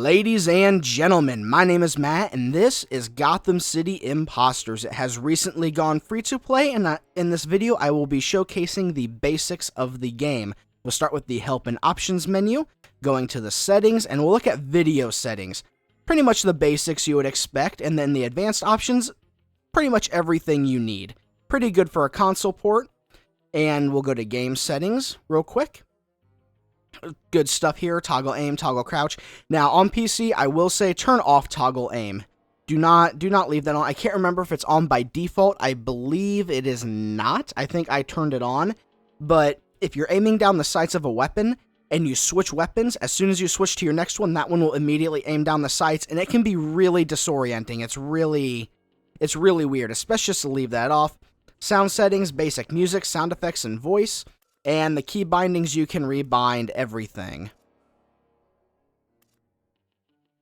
Ladies and gentlemen, my name is Matt, and this is Gotham City Impostors. It has recently gone free to play, and in this video I will be showcasing the basics of the game. We'll start with the Help and Options menu, going to the settings, and we'll look at video settings. Pretty much the basics you would expect, and then the advanced options, pretty much everything you need. Pretty good for a console port, and we'll go to game settings real quick. Good stuff here, toggle aim, toggle crouch. Now on PC, I will say turn off toggle aim. Do not leave that on. I can't remember if it's on by default. I believe it is not. I think I turned it on. But if you're aiming down the sights of a weapon and you switch weapons, as soon as you switch to your next one, that one will immediately aim down the sights, and it can be really disorienting. It's really weird. It's best just to leave that off. Sound settings, basic music, sound effects, and voice. And the key bindings, you can rebind everything.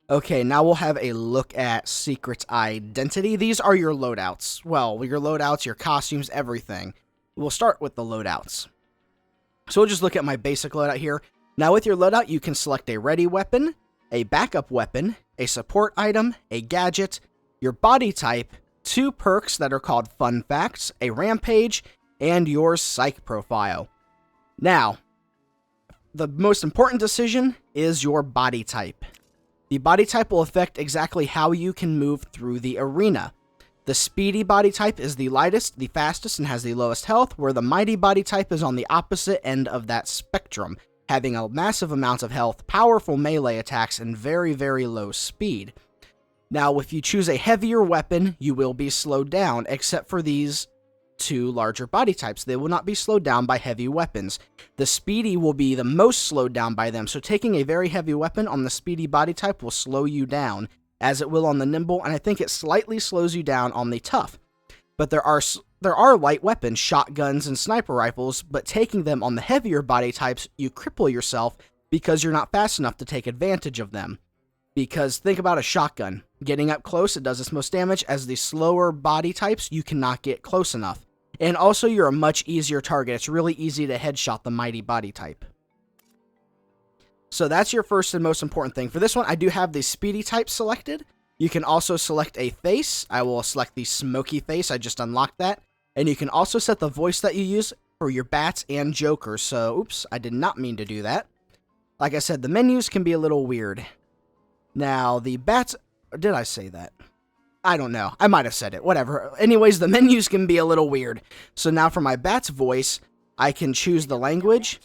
Okay, now we'll have a look at Secret Identity. These are your loadouts. Well, your loadouts, your costumes, everything. We'll start with the loadouts. So we'll just look at my basic loadout here. Now with your loadout, you can select a ready weapon, a backup weapon, a support item, a gadget, your body type, 2 perks that are called Fun Facts, a rampage, and your psych profile. Now, the most important decision is your body type. The body type will affect exactly how you can move through the arena. The speedy body type is the lightest, the fastest, and has the lowest health, where the mighty body type is on the opposite end of that spectrum, having a massive amount of health, powerful melee attacks, and very, very low speed. Now, if you choose a heavier weapon, you will be slowed down, except for these 2 larger body types. They will not be slowed down by heavy weapons. The speedy will be the most slowed down by them, so taking a very heavy weapon on the speedy body type will slow you down, as it will on the nimble, and I think it slightly slows you down on the tough. But there are light weapons, shotguns and sniper rifles, but taking them on the heavier body types, you cripple yourself because you're not fast enough to take advantage of them. Because think about a shotgun. Getting up close, it does its most damage. As the slower body types, you cannot get close enough. And also, you're a much easier target. It's really easy to headshot the mighty body type. So that's your first and most important thing. For this one, I do have the speedy type selected. You can also select a face. I will select the smoky face. I just unlocked that. And you can also set the voice that you use for your bats and jokers. So, oops, I did not mean to do that. Like I said, the menus can be a little weird. Now, the bats... Did I say that? I don't know. I might have said it. Whatever. Anyways, the menus can be a little weird. So now for my bat's voice, I can choose the language.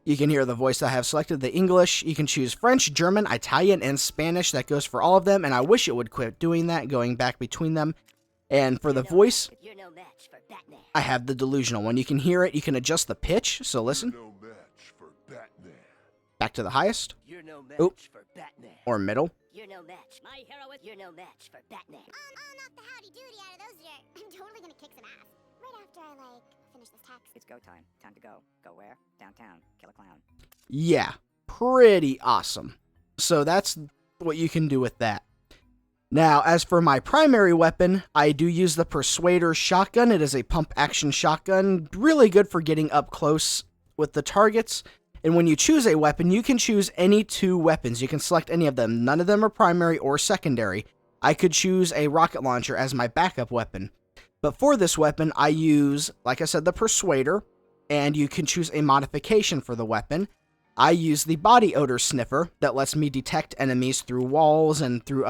You can hear the voice that I have selected, the English. You can choose French, German, Italian, and Spanish. That goes for all of them, and I wish it would quit doing that, going back between them. And for the voice, I have the delusional one. You can hear it. You can adjust the pitch. So listen. Back to the highest. Oop. Or middle. You're no match. My hero is you're no match for Batman. I'll knock the howdy doody out of those jerks. I'm totally gonna kick some ass. Right after I, finish this text. It's go time. Time to go. Go where? Downtown. Kill a clown. Yeah, pretty awesome. So that's what you can do with that. Now, as for my primary weapon, I do use the Persuader shotgun. It is a pump-action shotgun. Really good for getting up close with the targets. And when you choose a weapon, you can choose any 2 weapons. You can select any of them. None of them are primary or secondary. I could choose a rocket launcher as my backup weapon. But for this weapon, I use, like I said, the Persuader, and you can choose a modification for the weapon. I use the Body Odor Sniffer that lets me detect enemies through walls and through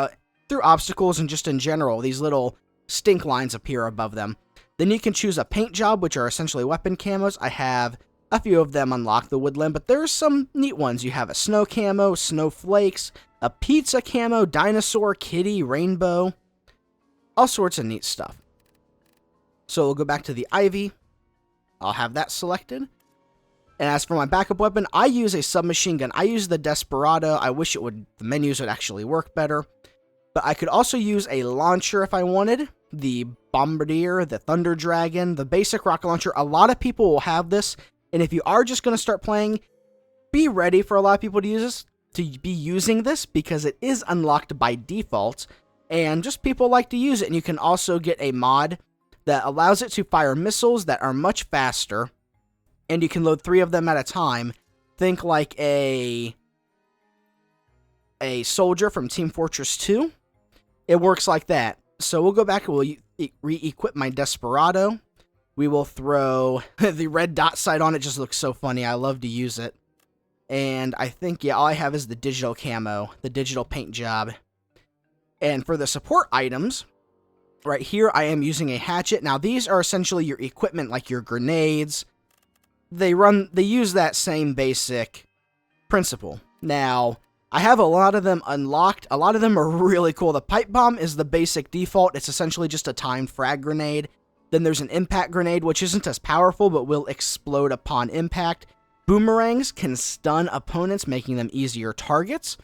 obstacles, and just in general. These little stink lines appear above them. Then you can choose a Paint Job, which are essentially weapon camos. I have a few of them unlock the woodland, but there's some neat ones. You have a snow camo, snowflakes, a pizza camo, dinosaur, kitty, rainbow, all sorts of neat stuff. So we'll go back to the Ivy. I'll have that selected. And as for my backup weapon, I use a submachine gun. I use the Desperado. I wish the menus would actually work better. But I could also use a launcher if I wanted. The Bombardier, the Thunder Dragon, the basic rocket launcher. A lot of people will have this. And if you are just going to start playing, be ready for a lot of people to be using this, because it is unlocked by default, and just people like to use it. And you can also get a mod that allows it to fire missiles that are much faster, and you can load 3 of them at a time. Think like a a soldier from Team Fortress 2. It works like that. So we'll go back and we'll re-equip my Desperado. We will throw the red dot sight on. It just looks so funny. I love to use it. And I think, yeah, all I have is the digital camo, the digital paint job. And for the support items, right here, I am using a hatchet. Now, these are essentially your equipment, like your grenades. They use that same basic principle. Now, I have a lot of them unlocked. A lot of them are really cool. The pipe bomb is the basic default. It's essentially just a timed frag grenade. Then there's an impact grenade, which isn't as powerful, but will explode upon impact. Boomerangs can stun opponents, making them easier targets.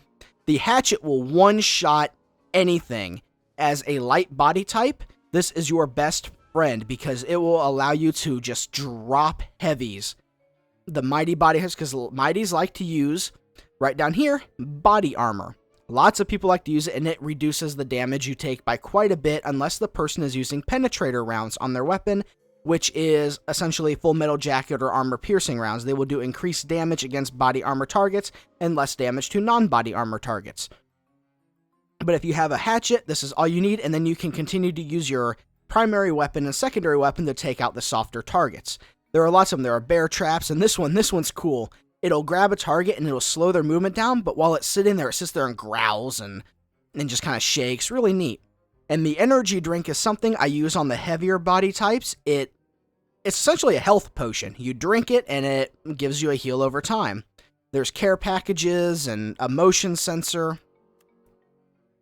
The hatchet will one-shot anything. As a light body type, this is your best friend because it will allow you to just drop heavies. The mighty body types, because mighties like to use, right down here, body armor. Lots of people like to use it, and it reduces the damage you take by quite a bit unless the person is using penetrator rounds on their weapon, which is essentially full metal jacket or armor piercing rounds. They will do increased damage against body armor targets and less damage to non-body armor targets. But if you have a hatchet, this is all you need, and then you can continue to use your primary weapon and secondary weapon to take out the softer targets. There are lots of them. There are bear traps, and this one's cool. It'll grab a target and it'll slow their movement down, but while it's sitting there, it sits there and growls and just kind of shakes. Really neat. And the energy drink is something I use on the heavier body types. It's essentially a health potion. You drink it, and it gives you a heal over time. There's care packages and a motion sensor.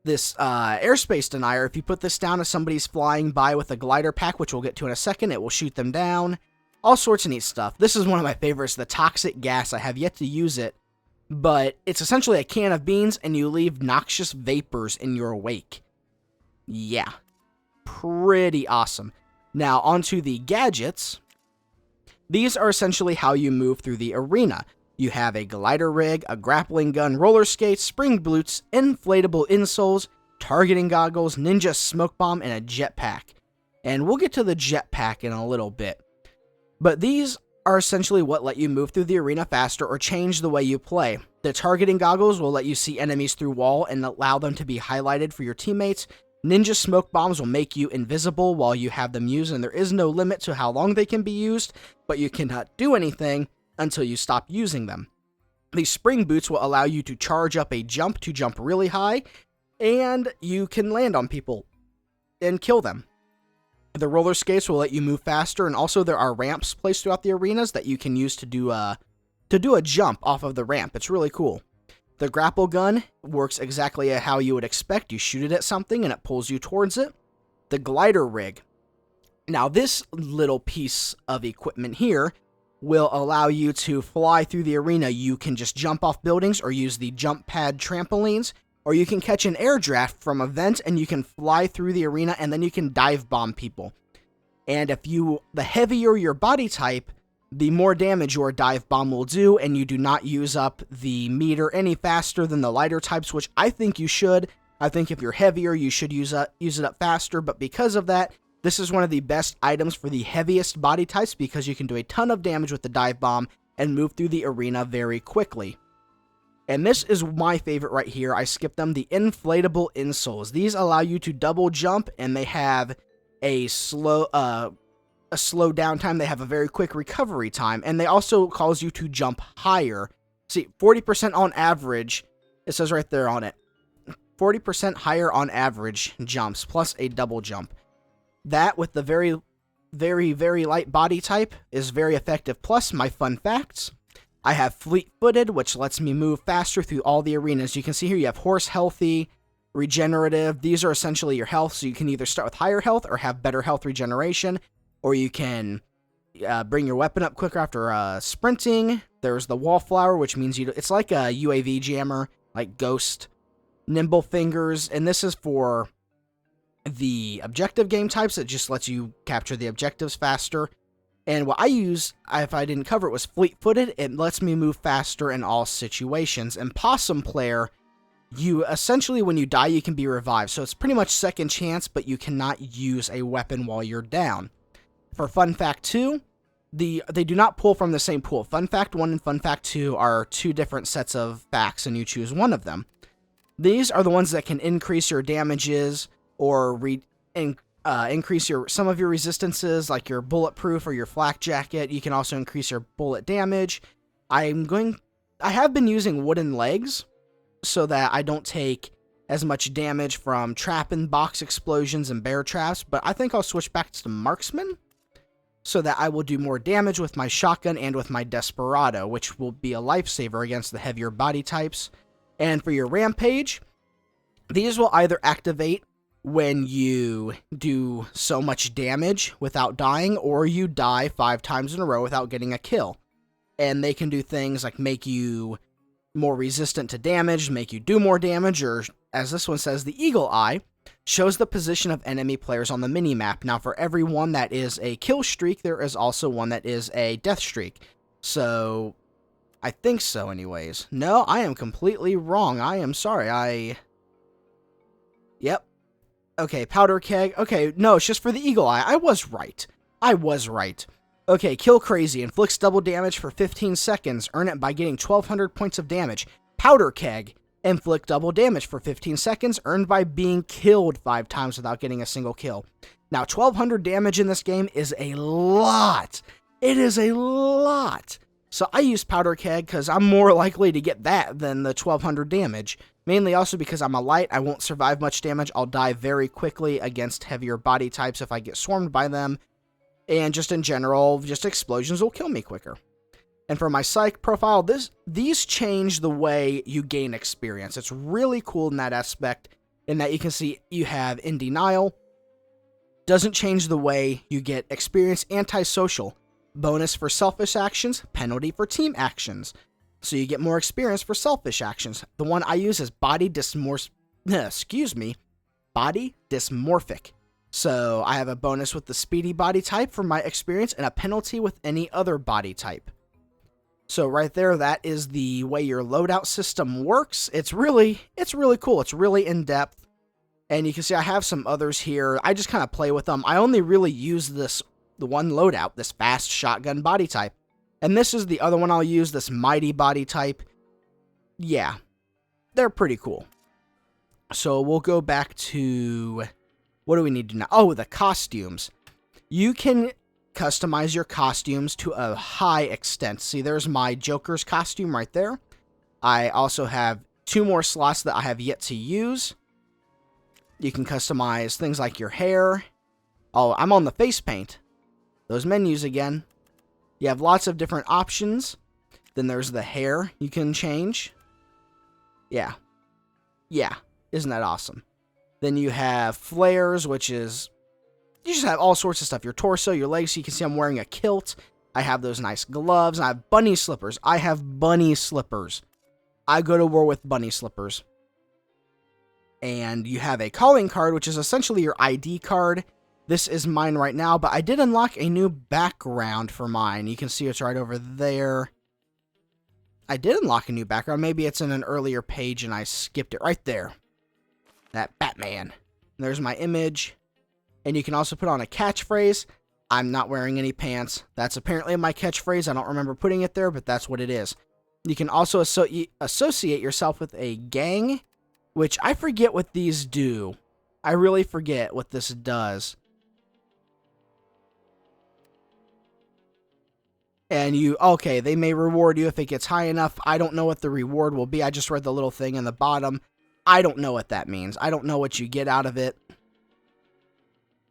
This airspace denier, if you put this down as somebody's flying by with a glider pack, which we'll get to in a second, it will shoot them down. All sorts of neat stuff. This is one of my favorites, the toxic gas. I have yet to use it, but it's essentially a can of beans, and you leave noxious vapors in your wake. Yeah. Pretty awesome. Now, onto the gadgets. These are essentially how you move through the arena. You have a glider rig, a grappling gun, roller skates, spring boots, inflatable insoles, targeting goggles, ninja smoke bomb, and a jetpack. And we'll get to the jetpack in a little bit. But these are essentially what let you move through the arena faster or change the way you play. The targeting goggles will let you see enemies through wall and allow them to be highlighted for your teammates. Ninja smoke bombs will make you invisible while you have them used, and there is no limit to how long they can be used, but you cannot do anything until you stop using them. These spring boots will allow you to charge up a jump to jump really high, and you can land on people and kill them. The roller skates will let you move faster, and also there are ramps placed throughout the arenas that you can use to do a jump off of the ramp. It's really cool. The grapple gun works exactly how you would expect. You shoot it at something and it pulls you towards it. The glider rig. Now this little piece of equipment here will allow you to fly through the arena. You can just jump off buildings or use the jump pad trampolines, or you can catch an air draft from a vent and you can fly through the arena, and then you can dive bomb people. And the heavier your body type, the more damage your dive bomb will do, and you do not use up the meter any faster than the lighter types, which I think you should. I think if you're heavier, you should use it up faster, but because of that, this is one of the best items for the heaviest body types because you can do a ton of damage with the dive bomb and move through the arena very quickly. And this is my favorite right here. I skipped them, the inflatable insoles. These allow you to double jump, and they have a slow down time. They have a very quick recovery time, and they also cause you to jump higher. See, 40% on average, it says right there on it, 40% higher on average jumps, plus a double jump. That, with the very, very, very light body type, is very effective. Plus, my fun facts. I have fleet-footed, which lets me move faster through all the arenas. You can see here you have horse healthy, regenerative. These are essentially your health, so you can either start with higher health or have better health regeneration, or you can bring your weapon up quicker after sprinting. There's the wallflower, which means it's like a UAV jammer, like Ghost. Nimble fingers, and this is for the objective game types. It just lets you capture the objectives faster. And what I use, if I didn't cover it, was fleet-footed. It lets me move faster in all situations. And Possum Player, you essentially, when you die, you can be revived. So it's pretty much second chance, but you cannot use a weapon while you're down. For Fun Fact 2, they do not pull from the same pool. Fun Fact 1 and Fun Fact 2 are two different sets of facts, and you choose one of them. These are the ones that can increase your damages or increase some of your resistances, like your bulletproof or your flak jacket. You can also increase your bullet damage. I have been using wooden legs so that I don't take as much damage from trap and box explosions and bear traps, but I think I'll switch back to marksman so that I will do more damage with my shotgun and with my desperado, which will be a lifesaver against the heavier body types. And for your rampage, these will either activate when you do so much damage without dying, or you die 5 times in a row without getting a kill. And they can do things like make you more resistant to damage, make you do more damage, or as this one says, the Eagle Eye shows the position of enemy players on the minimap. Now, for every one that is a kill streak, there is also one that is a death streak. So, I think so anyways. No, I am completely wrong. I am sorry. Yep. Okay, powder keg. Okay, no, it's just for the Eagle Eye. I was right. Okay, Kill Crazy. Inflicts double damage for 15 seconds. Earn it by getting 1,200 points of damage. Powder Keg. Inflict double damage for 15 seconds. Earned by being killed 5 times without getting a single kill. Now, 1,200 damage in this game is a lot. It is a lot. So I use Powder Keg because I'm more likely to get that than the 1,200 damage. Mainly also because I'm a light. I won't survive much damage. I'll die very quickly against heavier body types if I get swarmed by them. And just in general, just explosions will kill me quicker. And for my psych profile, these change the way you gain experience. It's really cool in that aspect, in that you can see you have In Denial. Doesn't change the way you get experience. Antisocial. Bonus for selfish actions, penalty for team actions. So you get more experience for selfish actions. The one I use is Body Dysmorphic. So I have a bonus with the speedy body type for my experience and a penalty with any other body type. So right there, that is the way your loadout system works. It's really cool. It's really in-depth. And you can see I have some others here. I just kind of play with them. I only really use the one loadout, this fast shotgun body type. And this is the other one I'll use, this mighty body type. Yeah, they're pretty cool. So we'll go back to... what do we need to know? Oh, the costumes. You can customize your costumes to a high extent. See, there's my Joker's costume right there. I also have 2 more slots that I have yet to use. You can customize things like your hair. Oh, I'm on the face paint. Those menus again. You have lots of different options. Then there's the hair you can change. Yeah. Isn't that awesome? Then you have flares, which is... you just have all sorts of stuff. Your torso, your legs. So you can see I'm wearing a kilt. I have those nice gloves. I have bunny slippers. I go to war with bunny slippers. And you have a calling card, which is essentially your ID card. This is mine right now, but I did unlock a new background for mine. You can see it's right over there. I did unlock a new background. Maybe it's in an earlier page and I skipped it right there. That Batman. And there's my image. And you can also put on a catchphrase. I'm not wearing any pants. That's apparently my catchphrase. I don't remember putting it there, but that's what it is. You can also associate yourself with a gang, which I forget what these do. I really forget what this does. And okay, they may reward you if it gets high enough. I don't know what the reward will be. I just read the little thing in the bottom. I don't know what that means. I don't know what you get out of it.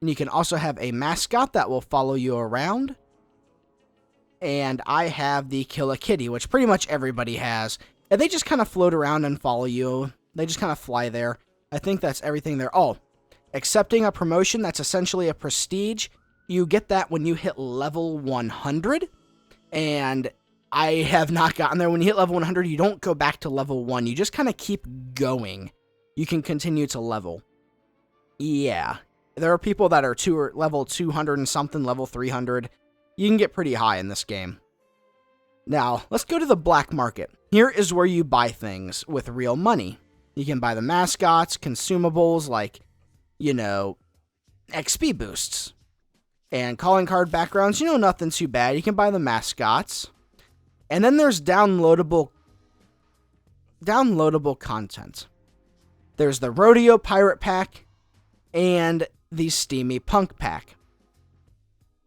And you can also have a mascot that will follow you around. And I have the Kill a Kitty, which pretty much everybody has. And they just kind of float around and follow you. They just kind of fly there. I think that's everything there. Oh, accepting a promotion, that's essentially a prestige. You get that when you hit level 100. And I have not gotten there. When you hit level 100, you don't go back to level 1. You just kind of keep going. You can continue to level. Yeah. There are people that are level 200 and something, level 300. You can get pretty high in this game. Now, let's go to the black market. Here is where you buy things with real money. You can buy the mascots, consumables like, XP boosts. And calling card backgrounds, nothing too bad. You can buy the mascots. And then there's downloadable content. There's the Rodeo Pirate Pack and the Steamy Punk Pack.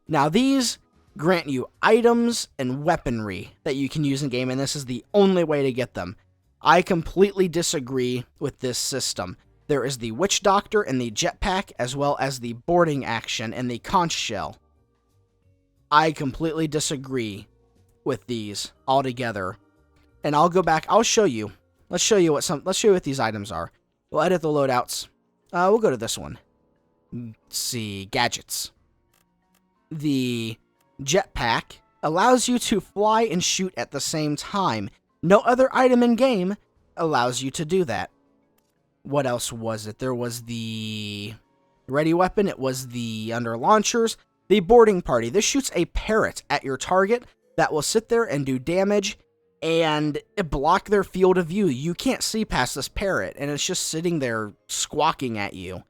Now, these grant you items and weaponry that you can use in-game, and this is the only way to get them. I completely disagree with this system. There is the Witch Doctor and the Jetpack, as well as the boarding action and the conch shell. I completely disagree with these altogether. And I'll go back, I'll show you. Let's show you what these items are. We'll edit the loadouts. We'll go to this one. Let's see, gadgets. The Jetpack allows you to fly and shoot at the same time. No other item in game allows you to do that. What else was it? There was the ready weapon. It was the under launchers. The boarding party. This shoots a parrot at your target that will sit there and do damage and block their field of view. You can't see past this parrot, and it's just sitting there squawking at you.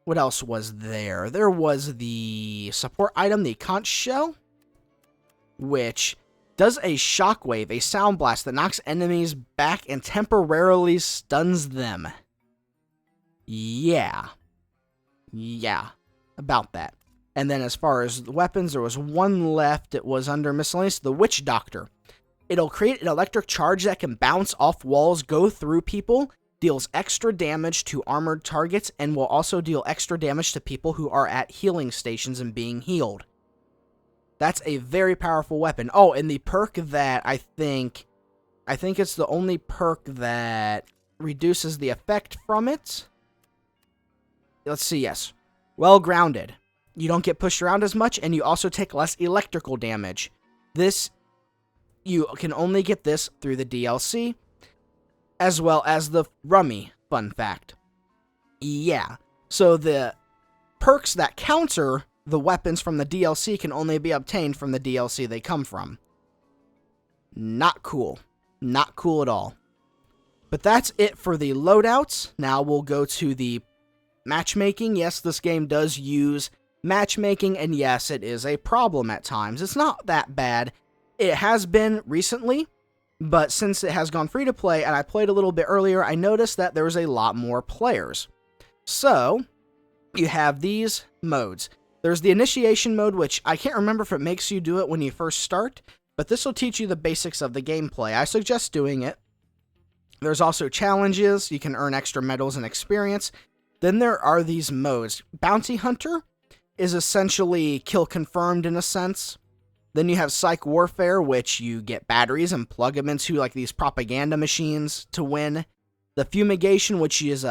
What else was there? There was the support item, the conch shell, which does a shockwave, a sound blast that knocks enemies back and temporarily stuns them. Yeah, about that. And then as far as the weapons, there was one left. It was under miscellaneous, the Witch Doctor. It'll create an electric charge that can bounce off walls, go through people, deals extra damage to armored targets, and will also deal extra damage to people who are at healing stations and being healed. That's a very powerful weapon. Oh, and the perk that I think it's the only perk that reduces the effect from it. Let's see, yes. Well grounded. You don't get pushed around as much, and you also take less electrical damage. You can only get this through the DLC, as well as the Rummy, fun fact. Yeah, so the perks that counter the weapons from the DLC can only be obtained from the DLC they come from. Not cool. Not cool at all. But that's it for the loadouts. Now we'll go to the matchmaking. Yes, this game does use matchmaking, and yes, it is a problem at times. It's not that bad. It has been recently, but since it has gone free to play, and I played a little bit earlier, I noticed that there was a lot more players. So, you have these modes. There's the initiation mode, which I can't remember if it makes you do it when you first start, but this will teach you the basics of the gameplay. I suggest doing it. There's also challenges. You can earn extra medals and experience. Then there are these modes. Bounty Hunter is essentially kill confirmed in a sense. Then you have Psych Warfare, which you get batteries and plug them into like these propaganda machines to win. The Fumigation, which is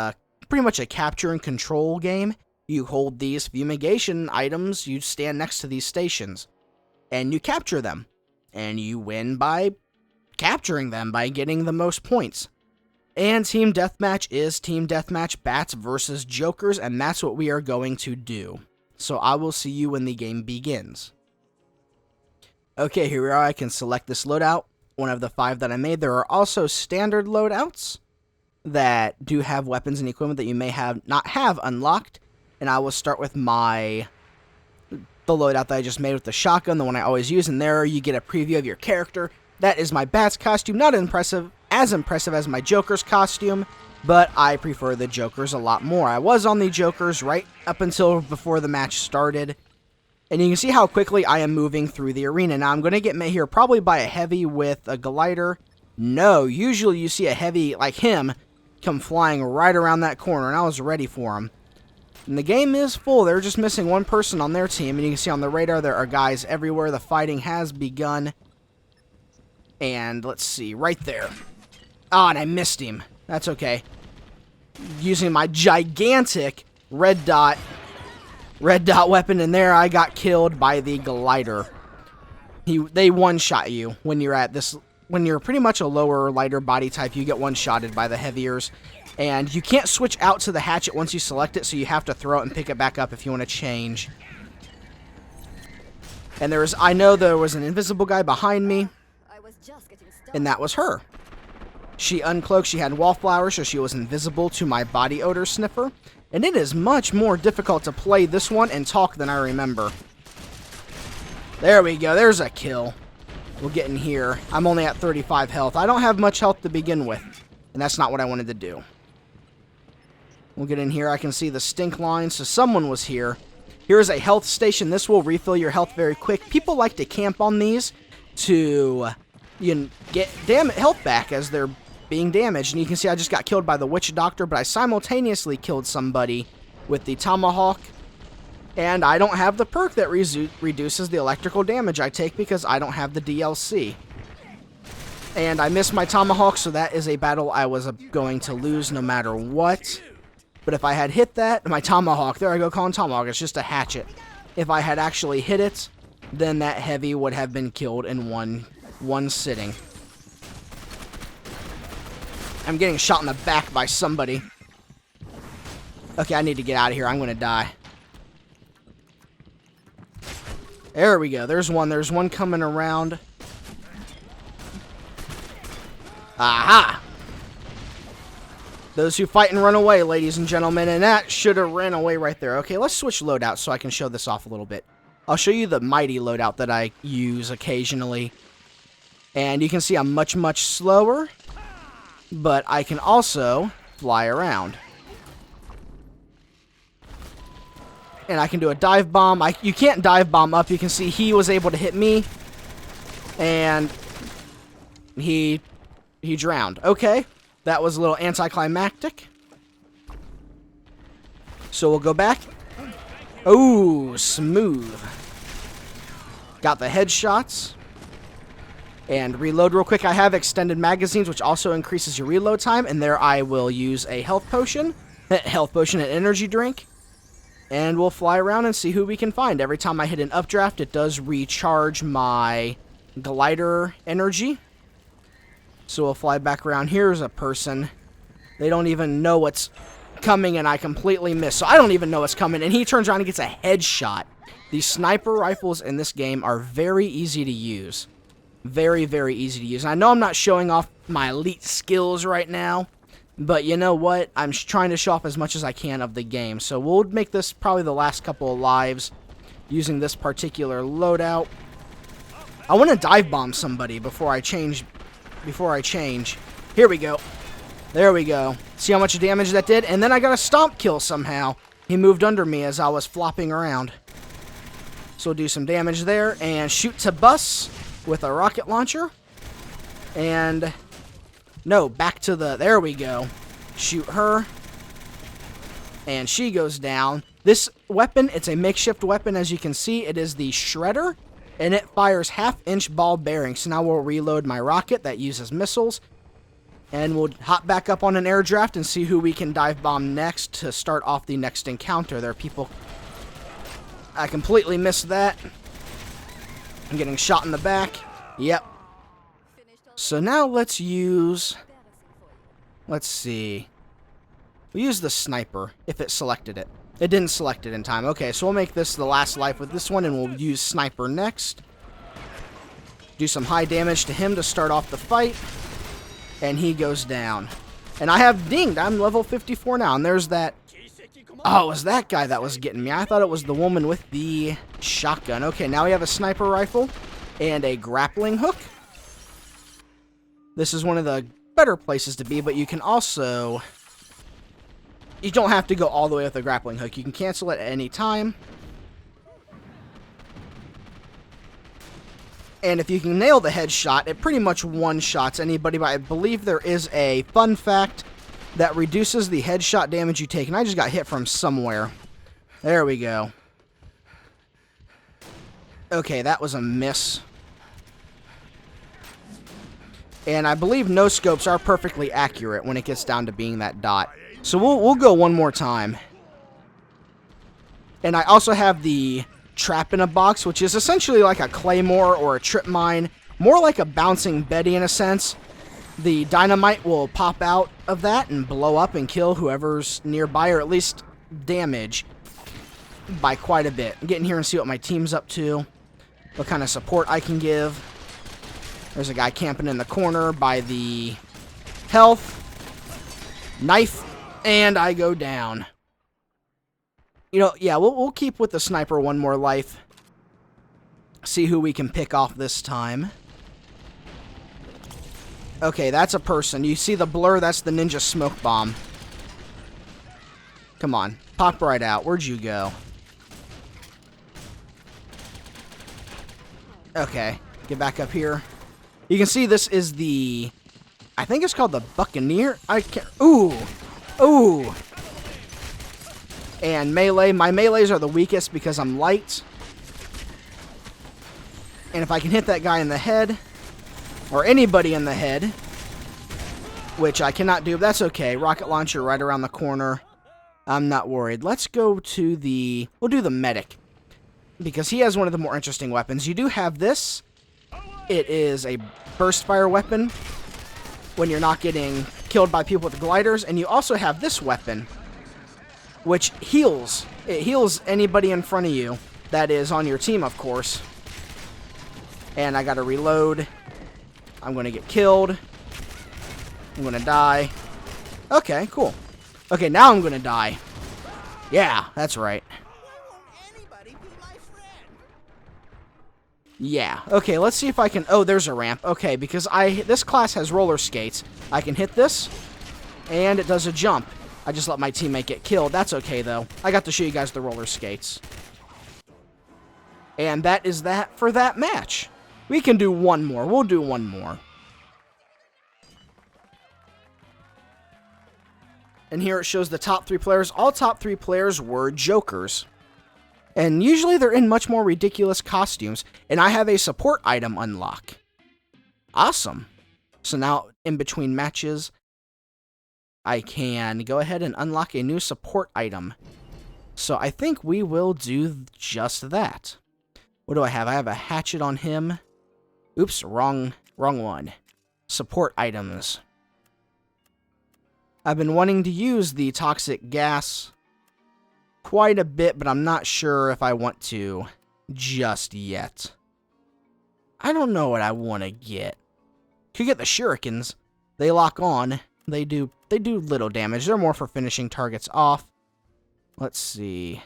pretty much a capture and control game. You hold these fumigation items, you stand next to these stations, and you capture them. And you win by capturing them, by getting the most points. And Team Deathmatch is Team Deathmatch Bats versus Jokers, and that's what we are going to do. So I will see you when the game begins. Okay, here we are. I can select this loadout, one of the 5 that I made. There are also standard loadouts that do have weapons and equipment that you may not have unlocked. And I will start with the loadout that I just made with the shotgun, the one I always use. And there you get a preview of your character. That is my Bats costume. Not as impressive as my Joker's costume, but I prefer the Joker's a lot more. I was on the Joker's right up until before the match started. And you can see how quickly I am moving through the arena. Now I'm going to get met here probably by a heavy with a glider. No, usually you see a heavy like him come flying right around that corner, and I was ready for him. And the game is full. They're just missing one person on their team. And you can see on the radar there are guys everywhere. The fighting has begun. And let's see, right there. Oh, and I missed him. That's okay. Using my gigantic red dot weapon, and there I got killed by the glider. They one-shot you when you're pretty much a lower, lighter body type. You get one-shotted by the heaviers. And you can't switch out to the hatchet once you select it, so you have to throw it and pick it back up if you want to change. And I know there was an invisible guy behind me, and that was her. She uncloaked, she had wallflowers, so she was invisible to my body odor sniffer. And it is much more difficult to play this one and talk than I remember. There we go, there's a kill. We'll get in here. I'm only at 35 health. I don't have much health to begin with, and that's not what I wanted to do. We'll get in here. I can see the stink line, so someone was here. Here is a health station. This will refill your health very quick. People like to camp on these to get health back as they're being damaged. And you can see I just got killed by the witch doctor, but I simultaneously killed somebody with the tomahawk. And I don't have the perk that reduces the electrical damage I take because I don't have the DLC. And I missed my tomahawk, so that is a battle I was going to lose no matter what. But if I had hit that, my tomahawk, there I go calling tomahawk, it's just a hatchet. If I had actually hit it, then that heavy would have been killed in one sitting. I'm getting shot in the back by somebody. Okay, I need to get out of here. I'm going to die. There we go. There's one. There's one coming around. Aha! Those who fight and run away, ladies and gentlemen, and that should have ran away right there. Okay, let's switch loadouts so I can show this off a little bit. I'll show you the mighty loadout that I use occasionally. And you can see I'm much, much slower, but I can also fly around. And I can do a dive bomb. You can't dive bomb up. You can see he was able to hit me, and he drowned. Okay. That was a little anticlimactic. So we'll go back. Oh, smooth. Got the headshots. And reload real quick. I have extended magazines, which also increases your reload time. And there I will use a health potion. Health potion and energy drink. And we'll fly around and see who we can find. Every time I hit an updraft, it does recharge my glider energy. So we'll fly back around. Here's a person. They don't even know what's coming, and I completely miss. So I don't even know what's coming, and he turns around and gets a headshot. These sniper rifles in this game are very easy to use. Very, very easy to use. And I know I'm not showing off my elite skills right now, but you know what? I'm trying to show off as much as I can of the game. So we'll make this probably the last couple of lives using this particular loadout. I want to dive bomb somebody before I change. Here we go. There we go. See how much damage that did? And then I got a stomp kill somehow. He moved under me as I was flopping around. So we'll do some damage there and shoot to bus with a rocket launcher. And no, back to the, there we go. Shoot her. And she goes down. This weapon, it's a makeshift weapon, as you can see. It is the Shredder. And it fires half-inch ball bearings. So now we'll reload my rocket that uses missiles. And we'll hop back up on an air draft and see who we can dive bomb next to start off the next encounter. There are people... I completely missed that. I'm getting shot in the back. Yep. So now let's use... Let's see. We'll use the sniper, if it selected it. It didn't select it in time. Okay, so we'll make this the last life with this one, and we'll use sniper next. Do some high damage to him to start off the fight. And he goes down. And I have dinged. I'm level 54 now, and there's that... Oh, it was that guy that was getting me. I thought it was the woman with the shotgun. Okay, now we have a sniper rifle and a grappling hook. This is one of the better places to be, but you can also... You don't have to go all the way with the grappling hook. You can cancel it at any time. And if you can nail the headshot, it pretty much one-shots anybody. But I believe there is a fun fact that reduces the headshot damage you take. And I just got hit from somewhere. There we go. Okay, that was a miss. And I believe no-scopes are perfectly accurate when it gets down to being that dot. So we'll go one more time. And I also have the trap in a box, which is essentially like a claymore or a trip mine. More like a bouncing Betty in a sense. The dynamite will pop out of that and blow up and kill whoever's nearby, or at least damage by quite a bit. Get in here and see what my team's up to. What kind of support I can give. There's a guy camping in the corner by the health. Knife. And I go down. You know, yeah, we'll keep with the sniper one more life. See who we can pick off this time. Okay, that's a person. You see the blur? That's the ninja smoke bomb. Come on. Pop right out. Where'd you go? Okay. Get back up here. You can see this is the... I think it's called the Buccaneer. I can't... Ooh. Ooh. And melee. My melees are the weakest because I'm light. And if I can hit that guy in the head, or anybody in the head, which I cannot do, but that's okay. Rocket launcher right around the corner. I'm not worried. Let's go to the... We'll do the medic, because he has one of the more interesting weapons. You do have this. It is a burst fire weapon when you're not getting killed by people with gliders. And you also have this weapon, which heals. It heals anybody in front of you that is on your team, of course. And I gotta reload. I'm gonna get killed. I'm gonna die. Okay, cool. Okay, now I'm gonna die. Yeah, that's right. Yeah. Okay, let's see if I can... Oh, there's a ramp. Okay, because this class has roller skates. I can hit this, and it does a jump. I just let my teammate get killed. That's okay, though. I got to show you guys the roller skates. And that is that for that match. We can do one more. We'll do one more. And here it shows the top 3 players. All top 3 players were Jokers. And usually they're in much more ridiculous costumes. And I have a support item unlock. Awesome. So now, in between matches, I can go ahead and unlock a new support item. So I think we will do just that. What do I have? I have a hatchet on him. Oops, wrong one. Support items. I've been wanting to use the toxic gas quite a bit, but I'm not sure if I want to just yet. I don't know what I want to get. Could get the shurikens. They lock on. They do little damage. They're more for finishing targets off. Let's see.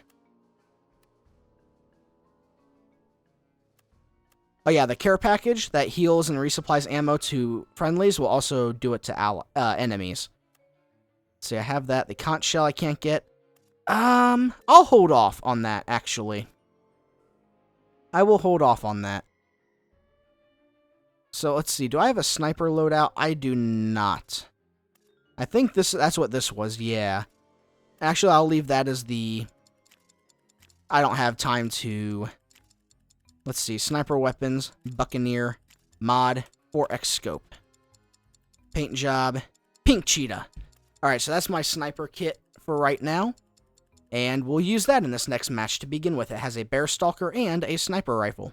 Oh yeah, the care package that heals and resupplies ammo to friendlies will also do it to enemies. See, I have that. The conch shell I can't get. I'll hold off on that, actually. I will hold off on that. So, let's see. Do I have a sniper loadout? I do not. I think that's what this was, yeah. Actually, I'll leave that as the... I don't have time to... Let's see. Sniper weapons, Buccaneer, mod, 4x scope. Paint job, pink cheetah. Alright, so that's my sniper kit for right now. And we'll use that in this next match to begin with. It has a bear stalker and a sniper rifle.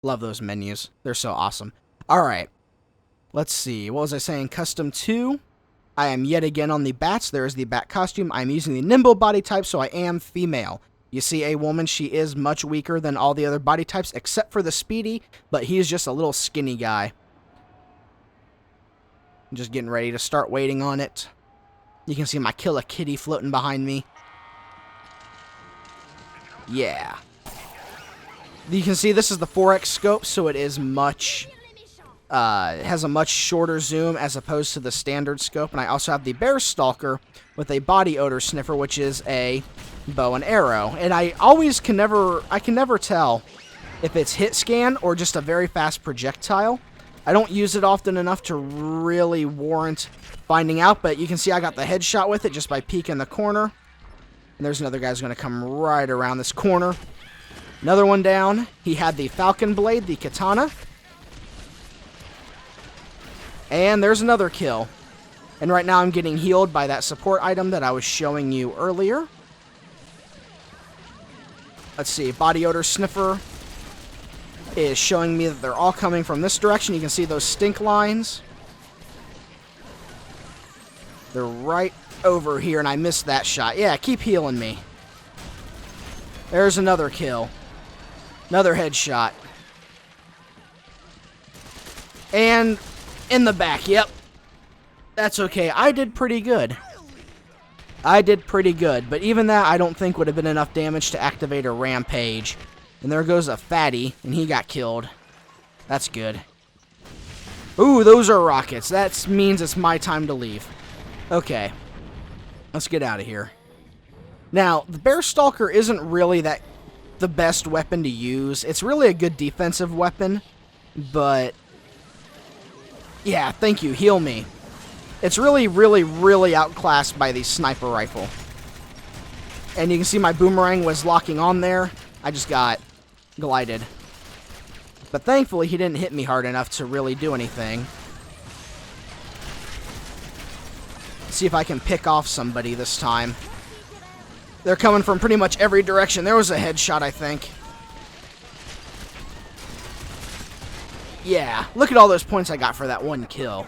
Love those menus. They're so awesome. Alright. Let's see. What was I saying? Custom 2. I am yet again on the bats. There is the bat costume. I'm using the nimble body type, so I am female. You see a woman, she is much weaker than all the other body types, except for the speedy, but he's just a little skinny guy. I'm just getting ready to start waiting on it. You can see my Kill a Kitty floating behind me. Yeah. You can see this is the 4x scope, so it is much... it has a much shorter zoom as opposed to the standard scope. And I also have the bear stalker with a body odor sniffer, which is a bow and arrow. And I can never tell if it's hit scan or just a very fast projectile. I don't use it often enough to really warrant finding out, but you can see I got the headshot with it just by peeking the corner. And there's another guy who's going to come right around this corner. Another one down. He had the falcon blade, the katana. And there's another kill. And right now I'm getting healed by that support item that I was showing you earlier. Let's see, body odor sniffer is showing me that they're all coming from this direction. You can see those stink lines. They're right over here, and I missed that shot. Yeah, keep healing me. There's another kill. Another headshot. And in the back, yep. That's okay. I did pretty good. I did pretty good, but even that I don't think would have been enough damage to activate a rampage. And there goes a fatty, and he got killed. That's good. Ooh, those are rockets. That means it's my time to leave. Okay. Let's get out of here. Now, the Bear Stalker isn't really the best weapon to use. It's really a good defensive weapon, but yeah, thank you. Heal me. It's really, really, really outclassed by the sniper rifle. And you can see my boomerang was locking on there. I just got glided. But thankfully, he didn't hit me hard enough to really do anything. Let's see if I can pick off somebody this time. They're coming from pretty much every direction. There was a headshot, I think. Yeah, look at all those points I got for that one kill.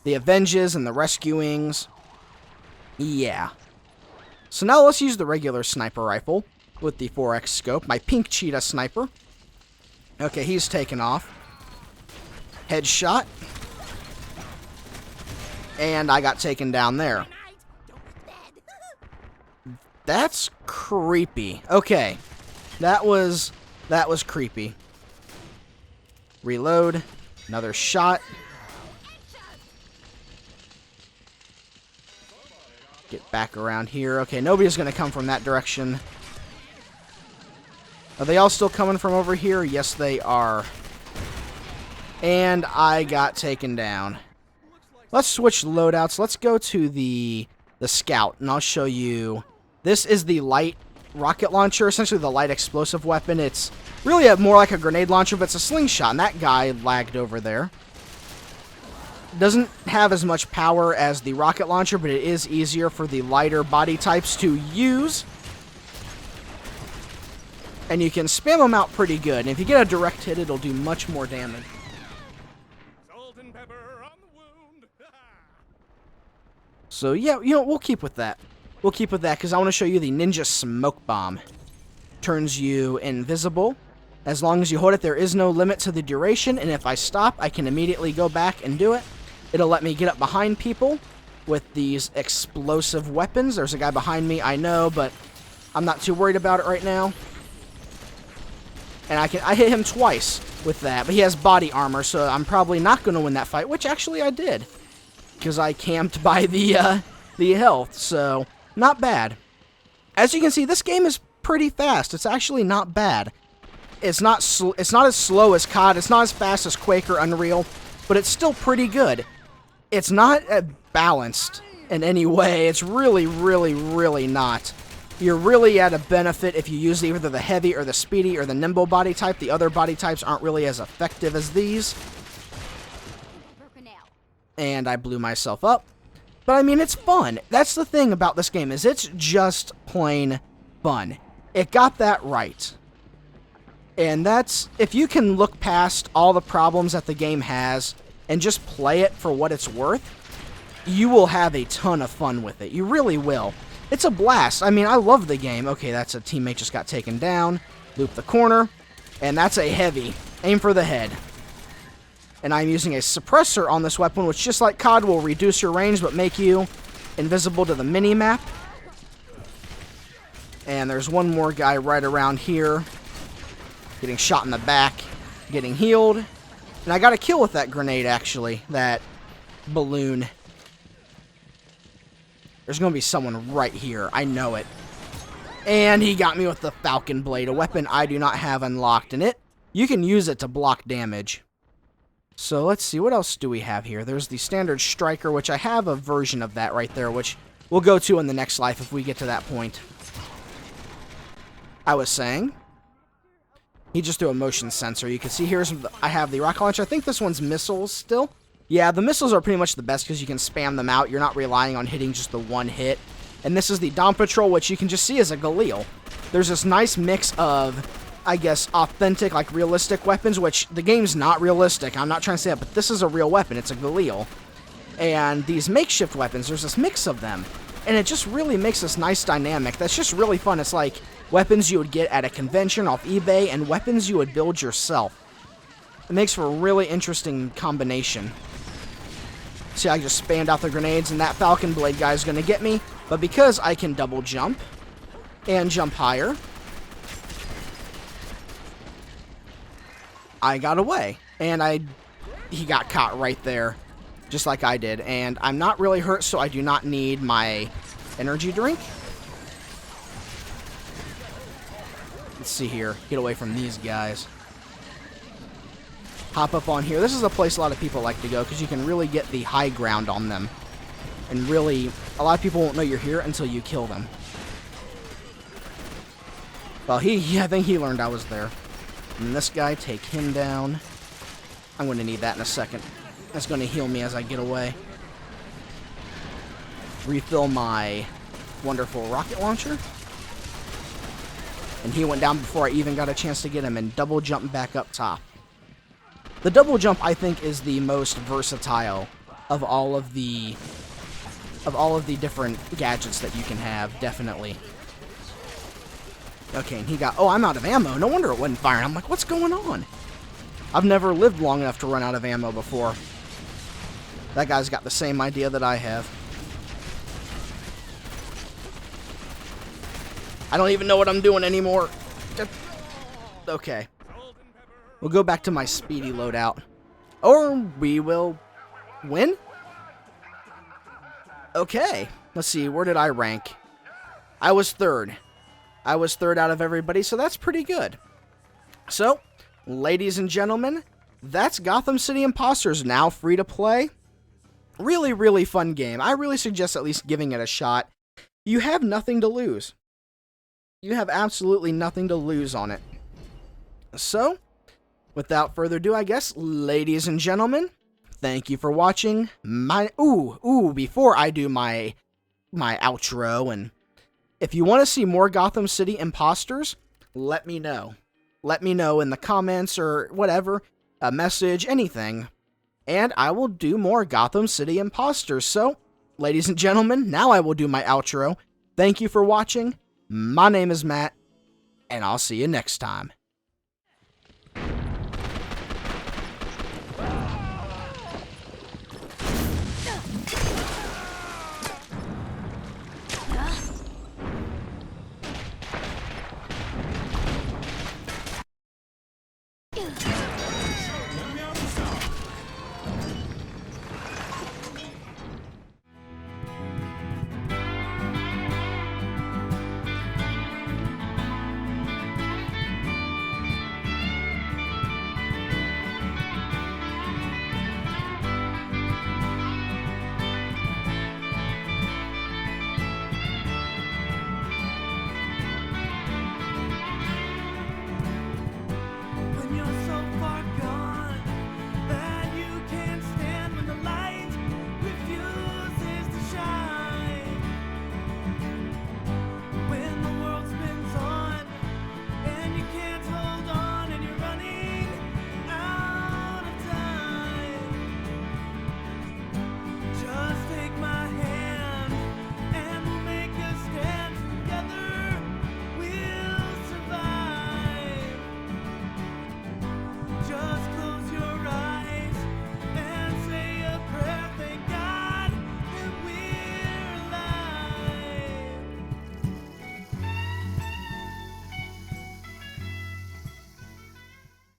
The Avenges and the Rescuings. Yeah. So now let's use the regular sniper rifle with the 4x scope. My pink cheetah sniper. Okay, he's taken off. Headshot. And I got taken down there. That's creepy. Okay. That was creepy. Reload. Another shot. Get back around here. Okay, nobody's going to come from that direction. Are they all still coming from over here? Yes, they are. And I got taken down. Let's switch loadouts. Let's go to the Scout, and I'll show you. This is the light rocket launcher, essentially the light explosive weapon. It's really more like a grenade launcher, but it's a slingshot, and that guy lagged over there. Doesn't have as much power as the rocket launcher, but it is easier for the lighter body types to use. And you can spam them out pretty good. And if you get a direct hit, it'll do much more damage. Salt and pepper on the wound. So yeah, we'll keep with that. We'll keep with that because I want to show you the Ninja Smoke Bomb. Turns you invisible. As long as you hold it, there is no limit to the duration, and if I stop, I can immediately go back and do it. It'll let me get up behind people with these explosive weapons. There's a guy behind me, I know, but I'm not too worried about it right now. And I hit him twice with that, but he has body armor, so I'm probably not going to win that fight, which actually I did. Because I camped by the health, so not bad. As you can see, this game is pretty fast. It's actually not bad. It's not as slow as COD. It's not as fast as Quake or Unreal, but it's still pretty good. It's not balanced in any way. It's really, really, really not. You're really at a benefit if you use either the heavy or the speedy or the nimble body type. The other body types aren't really as effective as these. And I blew myself up. But I mean, it's fun. That's the thing about this game, is it's just plain fun. It got that right. And that's, if you can look past all the problems that the game has and just play it for what it's worth, you will have a ton of fun with it. You really will. It's a blast. I mean, I love the game. Okay, that's a teammate just got taken down. Loop the corner. And that's a heavy. Aim for the head. And I'm using a suppressor on this weapon, which just like COD will reduce your range but make you invisible to the mini-map. And there's one more guy right around here. Getting shot in the back. Getting healed. And I got a kill with that grenade, actually. That balloon. There's going to be someone right here. I know it. And he got me with the Falcon Blade, a weapon I do not have unlocked. And you can use it to block damage. So let's see, what else do we have here? There's the standard striker, which I have a version of that right there, which we'll go to in the next life if we get to that point. I was saying, he just threw a motion sensor. You can see I have the rocket launcher. I think this one's missiles still. Yeah, the missiles are pretty much the best because you can spam them out. You're not relying on hitting just the one hit. And this is the Dawn Patrol, which you can just see as a Galil. There's this nice mix of, I guess, authentic, like realistic weapons, which the game's not realistic. I'm not trying to say that, but this is a real weapon. It's a Galil. And these makeshift weapons, there's this mix of them. And it just really makes this nice dynamic. That's just really fun. It's like weapons you would get at a convention off eBay and weapons you would build yourself. It makes for a really interesting combination. See, I just spammed out the grenades, and that Falcon Blade guy is going to get me. But because I can double jump and jump higher, I got away. And he got caught right there, just like I did. And I'm not really hurt, so I do not need my energy drink. Let's see here. Get away from these guys. Hop up on here. This is a place a lot of people like to go because you can really get the high ground on them. And really, a lot of people won't know you're here until you kill them. Well, I think he learned I was there. And this guy, take him down. I'm going to need that in a second. That's going to heal me as I get away. Refill my wonderful rocket launcher. And he went down before I even got a chance to get him, and double jump back up top. The double jump, I think, is the most versatile of all of the different gadgets that you can have, definitely. Okay, and he got... Oh, I'm out of ammo. No wonder it wasn't firing. I'm like, what's going on? I've never lived long enough to run out of ammo before. That guy's got the same idea that I have. I don't even know what I'm doing anymore. Okay. We'll go back to my speedy loadout. Or we will win? Okay. Let's see, where did I rank? I was third. I was third out of everybody, so that's pretty good. So, ladies and gentlemen, that's Gotham City Impostors, now free to play. Really, really fun game. I really suggest at least giving it a shot. You have nothing to lose. You have absolutely nothing to lose on it. So, without further ado, I guess, ladies and gentlemen, thank you for watching my... before I do my outro, and if you want to see more Gotham City Impostors, let me know. Let me know in the comments or whatever, a message, anything, and I will do more Gotham City Impostors. So, ladies and gentlemen, now I will do my outro. Thank you for watching. My name is Matt, and I'll see you next time. Ugh.